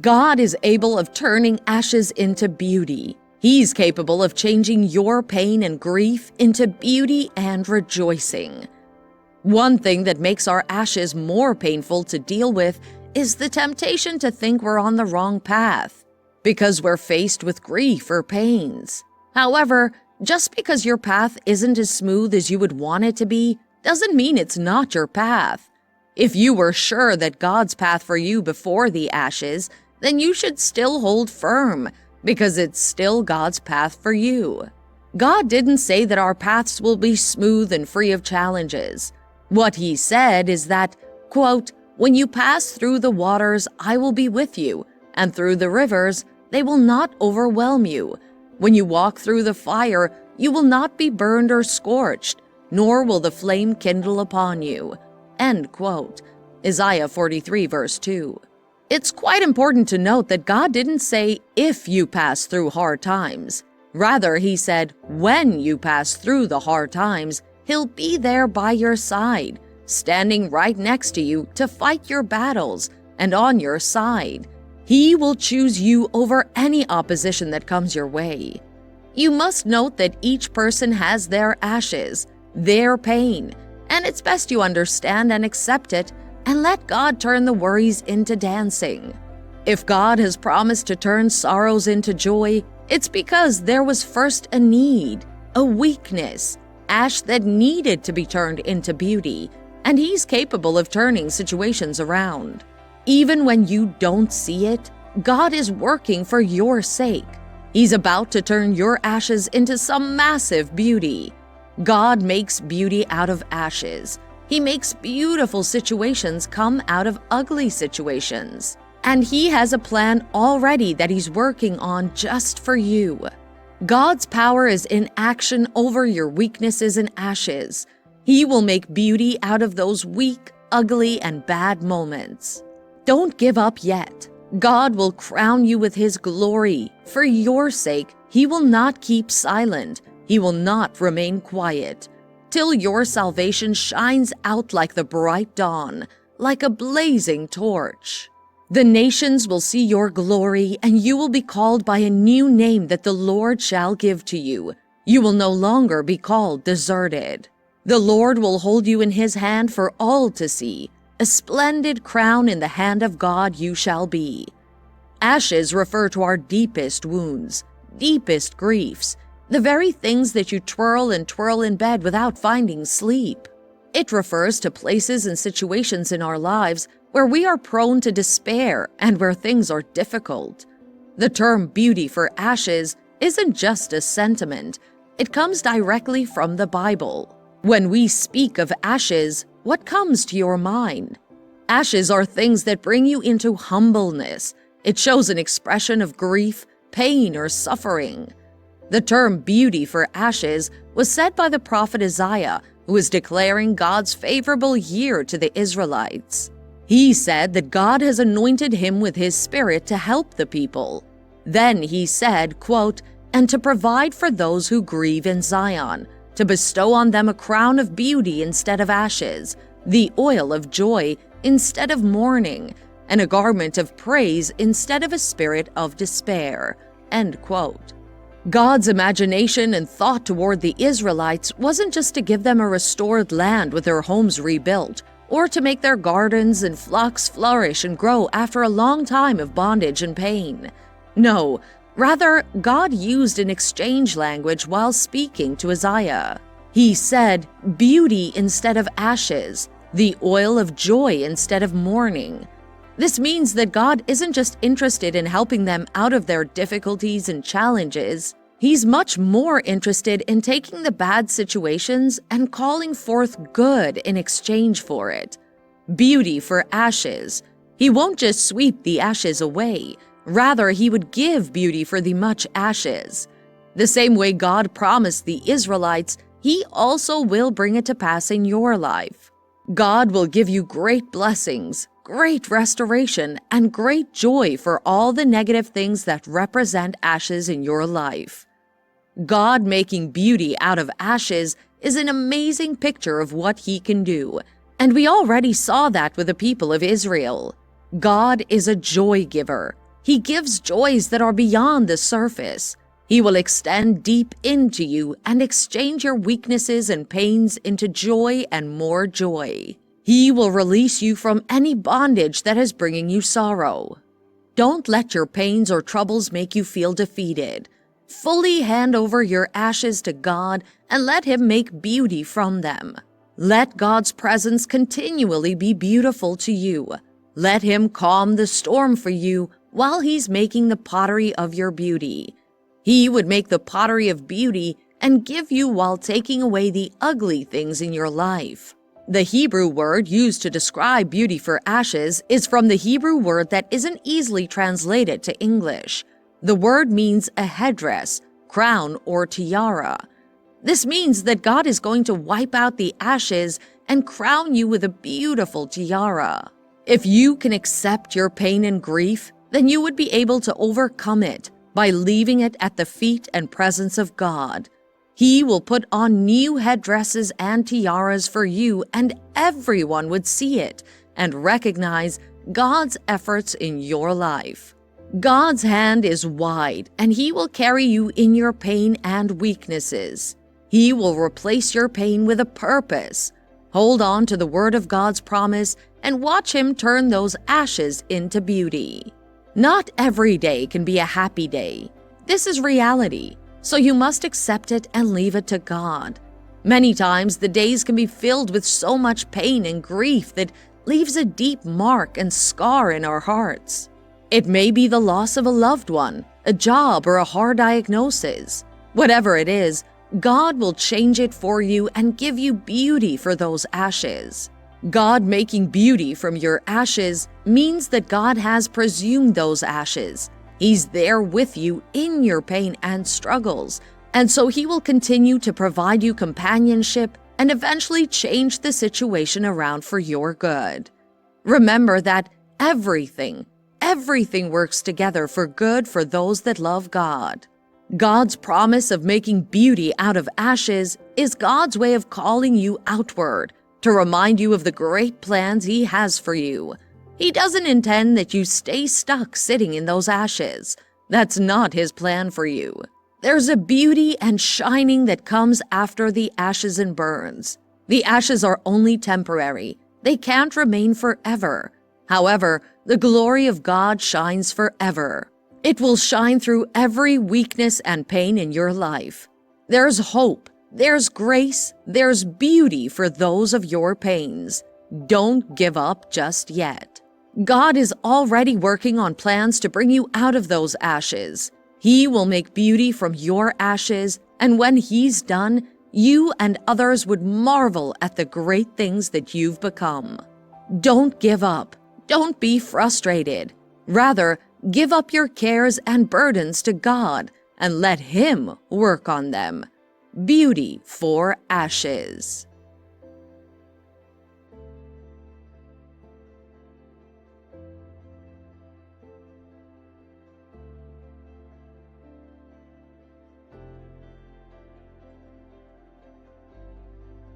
God is able of turning ashes into beauty. He's capable of changing your pain and grief into beauty and rejoicing. One thing that makes our ashes more painful to deal with is the temptation to think we're on the wrong path because we're faced with grief or pains. However, just because your path isn't as smooth as you would want it to be doesn't mean it's not your path. If you were sure that God's path for you before the ashes, then you should still hold firm because it's still God's path for you. God didn't say that our paths will be smooth and free of challenges. What He said is that, quote, "When you pass through the waters, I will be with you, and through the rivers, they will not overwhelm you. When you walk through the fire, you will not be burned or scorched, nor will the flame kindle upon you." End quote. Isaiah 43 verse 2. It's quite important to note that God didn't say if you pass through hard times. Rather, He said when you pass through the hard times, He'll be there by your side, standing right next to you to fight your battles and on your side. He will choose you over any opposition that comes your way. You must note that each person has their ashes, their pain, and it's best you understand and accept it and let God turn the worries into dancing. If God has promised to turn sorrows into joy, it's because there was first a need, a weakness, ash that needed to be turned into beauty, and He's capable of turning situations around. Even when you don't see it, God is working for your sake. He's about to turn your ashes into some massive beauty. God makes beauty out of ashes. He makes beautiful situations come out of ugly situations. And He has a plan already that He's working on just for you. God's power is in action over your weaknesses and ashes. He will make beauty out of those weak, ugly, and bad moments. Don't give up yet. God will crown you with His glory. For your sake, He will not keep silent. He will not remain quiet, till your salvation shines out like the bright dawn, like a blazing torch. The nations will see your glory, and you will be called by a new name that the Lord shall give to you. You will no longer be called deserted. The Lord will hold you in His hand for all to see. A splendid crown in the hand of God you shall be. Ashes refer to our deepest wounds, deepest griefs, the very things that you twirl in bed without finding sleep. It refers to places and situations in our lives where we are prone to despair and where things are difficult. The term beauty for ashes isn't just a sentiment. It comes directly from the Bible. When we speak of ashes, what comes to your mind? Ashes are things that bring you into humbleness. It shows an expression of grief, pain, or suffering. The term beauty for ashes was said by the prophet Isaiah, who was declaring God's favorable year to the Israelites. He said that God has anointed him with His Spirit to help the people. Then he said, quote, "And to provide for those who grieve in Zion, to bestow on them a crown of beauty instead of ashes, the oil of joy instead of mourning, and a garment of praise instead of a spirit of despair." End quote. God's imagination and thought toward the Israelites wasn't just to give them a restored land with their homes rebuilt, or to make their gardens and flocks flourish and grow after a long time of bondage and pain. No, rather, God used an exchange language while speaking to Isaiah. He said, beauty instead of ashes, the oil of joy instead of mourning. This means that God isn't just interested in helping them out of their difficulties and challenges. He's much more interested in taking the bad situations and calling forth good in exchange for it. Beauty for ashes. He won't just sweep the ashes away. Rather, He would give beauty for the much ashes. The same way God promised the Israelites, He also will bring it to pass in your life. God will give you great blessings, great restoration, and great joy for all the negative things that represent ashes in your life. God making beauty out of ashes is an amazing picture of what He can do, and we already saw that with the people of Israel. God is a joy giver, He gives joys that are beyond the surface. He will extend deep into you and exchange your weaknesses and pains into joy and more joy. He will release you from any bondage that is bringing you sorrow. Don't let your pains or troubles make you feel defeated. Fully hand over your ashes to God and let Him make beauty from them. Let God's presence continually be beautiful to you. Let Him calm the storm for you while He's making the pottery of your beauty. He would make the pottery of beauty and give you while taking away the ugly things in your life. The Hebrew word used to describe beauty for ashes is from the Hebrew word that isn't easily translated to English. The word means a headdress, crown, or tiara. This means that God is going to wipe out the ashes and crown you with a beautiful tiara. If you can accept your pain and grief, then you would be able to overcome it by leaving it at the feet and presence of God. He will put on new headdresses and tiaras for you, and everyone would see it and recognize God's efforts in your life. God's hand is wide, and He will carry you in your pain and weaknesses. He will replace your pain with a purpose. Hold on to the word of God's promise and watch Him turn those ashes into beauty. Not every day can be a happy day. This is reality, so you must accept it and leave it to God. Many times the days can be filled with so much pain and grief that leaves a deep mark and scar in our hearts. It may be the loss of a loved one, a job, or a hard diagnosis. Whatever it is, God will change it for you and give you beauty for those ashes. God making beauty from your ashes means that God has presumed those ashes. He's there with you in your pain and struggles, and so He will continue to provide you companionship and eventually change the situation around for your good. Remember that everything works together for good for those that love God. God's promise of making beauty out of ashes is God's way of calling you outward to remind you of the great plans He has for you. He doesn't intend that you stay stuck sitting in those ashes. That's not His plan for you. There's a beauty and shining that comes after the ashes and burns. The ashes are only temporary. They can't remain forever. However, the glory of God shines forever. It will shine through every weakness and pain in your life. There's hope, there's grace, there's beauty for those of your pains. Don't give up just yet. God is already working on plans to bring you out of those ashes. He will make beauty from your ashes, and when He's done, you and others would marvel at the great things that you've become. Don't give up. Don't be frustrated. Rather, give up your cares and burdens to God and let Him work on them. Beauty for ashes.